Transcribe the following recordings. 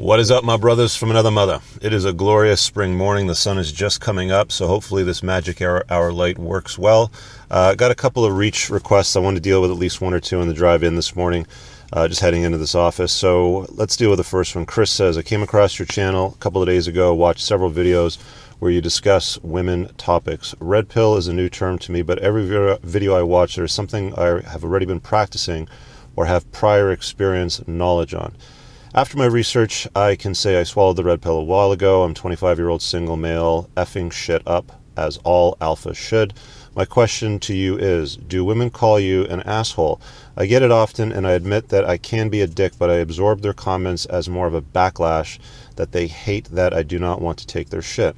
What is up, my brothers from another mother? It is a glorious spring morning. The sun is just coming up, so hopefully this magic hour light works well. Got a couple of reach requests. I want to deal with at least one or two on the drive in this morning, just heading into this office. So let's deal with the first one. Chris says, I came across your channel a couple of days ago, watched several videos where you discuss women topics. Red pill is a new term to me, but every video I watch, there's something I have already been practicing or have prior experience and knowledge on. After my research, I can say I swallowed the red pill a while ago. I'm 25-year-old single male, effing shit up, as all alphas should. My question to you is, do women call you an asshole? I get it often, and I admit that I can be a dick, but I absorb their comments as more of a backlash, that they hate that I do not want to take their shit.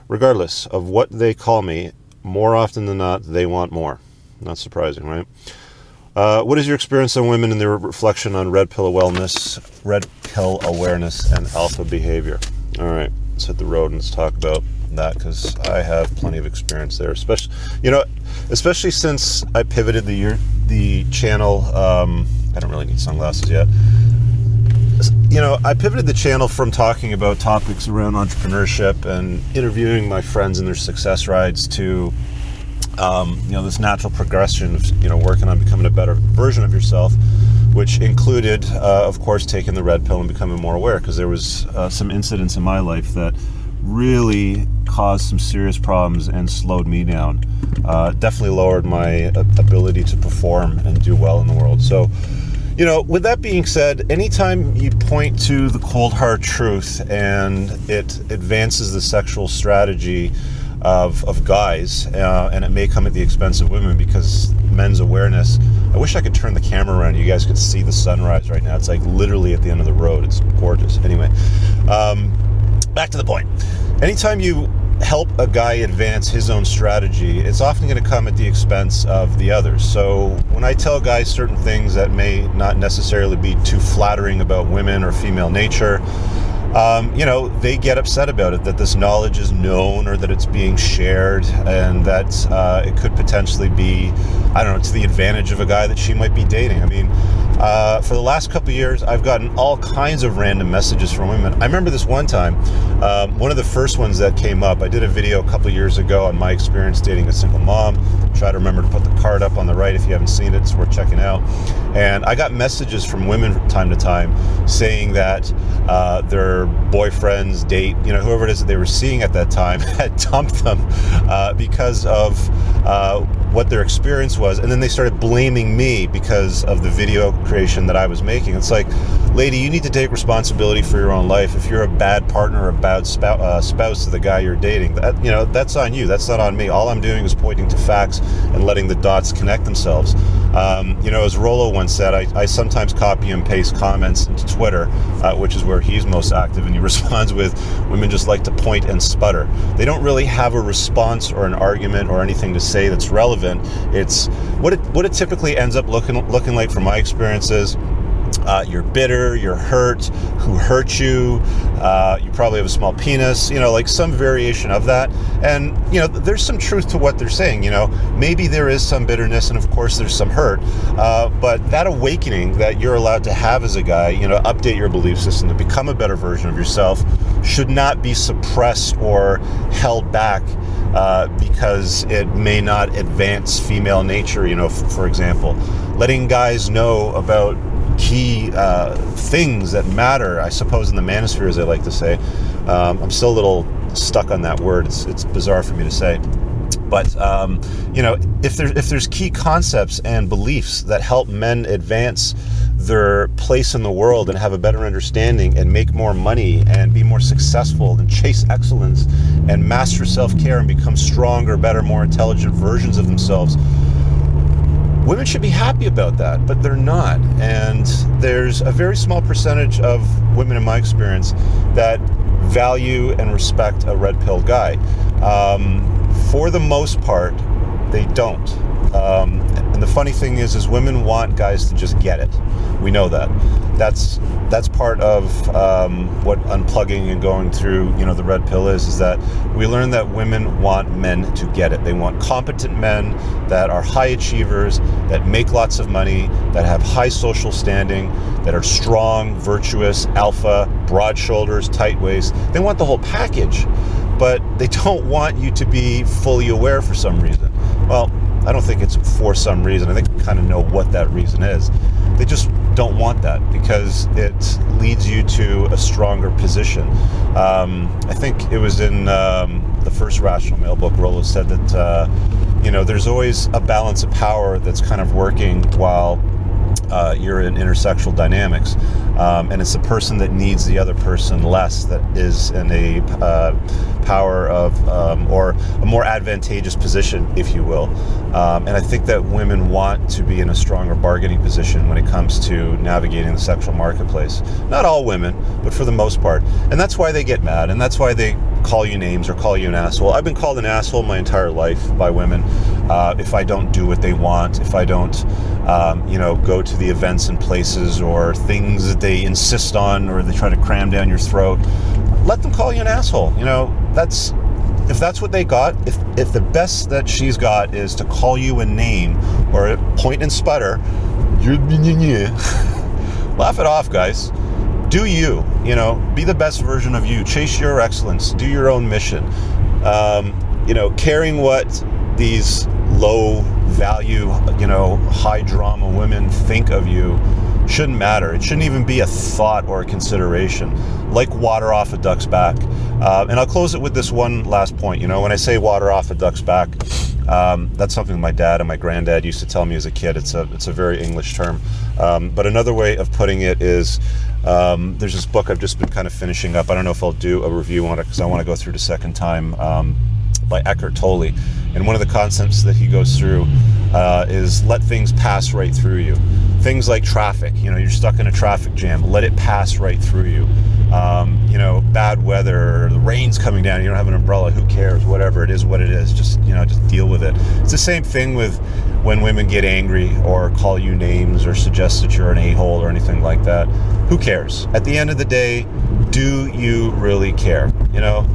Regardless of what they call me, more often than not, they want more. Not surprising, right? What is your experience on women and their reflection on red pill awareness, and alpha behavior? All right, let's hit the road and let's talk about that, because I have plenty of experience there, especially since I pivoted the channel. I don't really need sunglasses yet. I pivoted the channel from talking about topics around entrepreneurship and interviewing my friends in their success rides to this natural progression of, working on becoming a better version of yourself, which included, of course, taking the red pill and becoming more aware, because there was some incidents in my life that really caused some serious problems and slowed me down. Definitely lowered my ability to perform and do well in the world. So, with that being said, anytime you point to the cold hard truth and it advances the sexual strategy of guys, and it may come at the expense of women, because men's awareness, I wish I could turn the camera around, you guys could see the sunrise right now. It's like literally at the end of the road. It's gorgeous. Anyway, back to the point. Anytime you help a guy advance his own strategy, it's often going to come at the expense of the others. So when I tell guys certain things that may not necessarily be too flattering about women or female nature, they get upset about it, that this knowledge is known or that it's being shared, and that it could potentially be, to the advantage of a guy that she might be dating. I mean, for the last couple of years, I've gotten all kinds of random messages from women. I remember this one time, one of the first ones that came up, I did a video a couple of years ago on my experience dating a single mom. Try to remember to put the card up on the right if you haven't seen it. It's worth checking out. And I got messages from women from time to time saying that their boyfriends, date, whoever it is that they were seeing at that time had dumped them because of what their experience was. And then they started blaming me because of the video creation that I was making. It's like, lady, you need to take responsibility for your own life. If you're a bad partner or a bad spouse to the guy you're dating, that's on you. That's not on me. All I'm doing is pointing to facts and letting the dots connect themselves. As Rollo once said, I sometimes copy and paste comments into Twitter, which is where he's most active, and he responds with, women just like to point and sputter. They don't really have a response or an argument or anything to say that's relevant. It's what it typically ends up looking like from my experiences. You're bitter, you're hurt, who hurt you, you probably have a small penis, like some variation of that. And, there's some truth to what they're saying, maybe there is some bitterness, and of course there's some hurt, but that awakening that you're allowed to have as a guy, update your belief system to become a better version of yourself, should not be suppressed or held back because it may not advance female nature, for example. Letting guys know about key things that matter, I suppose, in the manosphere, as I like to say. I'm still a little stuck on that word. It's bizarre for me to say. But, if there's key concepts and beliefs that help men advance their place in the world and have a better understanding and make more money and be more successful and chase excellence and master self-care and become stronger, better, more intelligent versions of themselves, women should be happy about that, but they're not. And there's a very small percentage of women, in my experience, that value and respect a red pill guy. For the most part, they don't. And the funny thing is women want guys to just get it. We know that. That's part of what unplugging and going through, the red pill is that we learn that women want men to get it. They want competent men that are high achievers, that make lots of money, that have high social standing, that are strong, virtuous, alpha, broad shoulders, tight waist. They want the whole package, but they don't want you to be fully aware for some reason. Well, I don't think it's for some reason. I think we kind of know what that reason is. They just don't want that because it leads you to a stronger position. I think it was in the first Rational Male book, Rollo said that, there's always a balance of power that's kind of working while you're in intersexual dynamics. And it's the person that needs the other person less that is in a power of, or a more advantageous position, if you will. And I think that women want to be in a stronger bargaining position when it comes to navigating the sexual marketplace. Not all women, but for the most part. And that's why they get mad, and that's why they call you names or call you an asshole. I've been called an asshole my entire life by women. If I don't do what they want, if I don't, go to the events and places or things that they insist on or they try to cram down your throat, let them call you an asshole. If that's what they got, if the best that she's got is to call you a name or point and sputter, laugh it off, guys. Do you, be the best version of you. Chase your excellence. Do your own mission. Caring what these low value, high drama women think of you shouldn't matter. It shouldn't even be a thought or a consideration. Like water off a duck's back. And I'll close it with this one last point. When I say water off a duck's back, that's something my dad and my granddad used to tell me as a kid. It's a very English term. But another way of putting it is, there's this book I've just been kind of finishing up. I don't know if I'll do a review on it because I want to go through the second time, by Eckhart Tolle. And one of the concepts that he goes through is let things pass right through you. Things like traffic, you're stuck in a traffic jam, let it pass right through you. Bad weather, the rain's coming down, you don't have an umbrella, who cares, whatever it is, what it is, just deal with it. It's the same thing with when women get angry or call you names or suggest that you're an a-hole or anything like that. Who cares? At the end of the day, do you really care?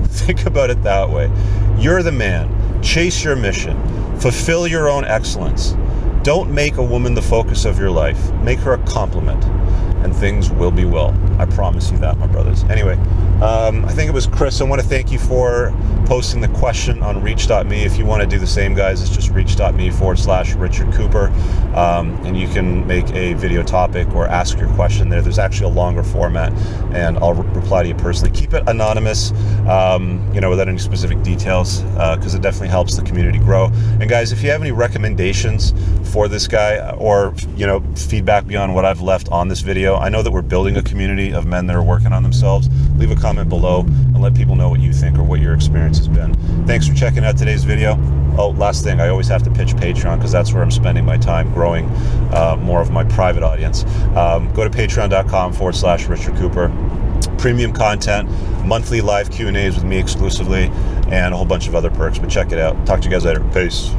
Think about it that way. You're the man. Chase your mission. Fulfill your own excellence. Don't make a woman the focus of your life. Make her a compliment, and things will be well. I promise you that, my brothers. Anyway, I think it was Chris. I want to thank you for posting the question on reach.me. If you want to do the same, guys, it's just reach.me/Richard Cooper. And you can make a video topic or ask your question there. There's actually a longer format, and I'll reply to you personally. Keep it anonymous, without any specific details, because it definitely helps the community grow. And guys, if you have any recommendations for this guy or, feedback beyond what I've left on this video, I know that we're building a community of men that are working on themselves. Leave a comment below and let people know what you think or what your experience has been. Thanks for checking out today's video. Oh, last thing, I always have to pitch Patreon because that's where I'm spending my time growing more of my private audience. Go to patreon.com/Richard Cooper. Premium content, monthly live Q&As with me exclusively, and a whole bunch of other perks, but check it out. Talk to you guys later. Peace.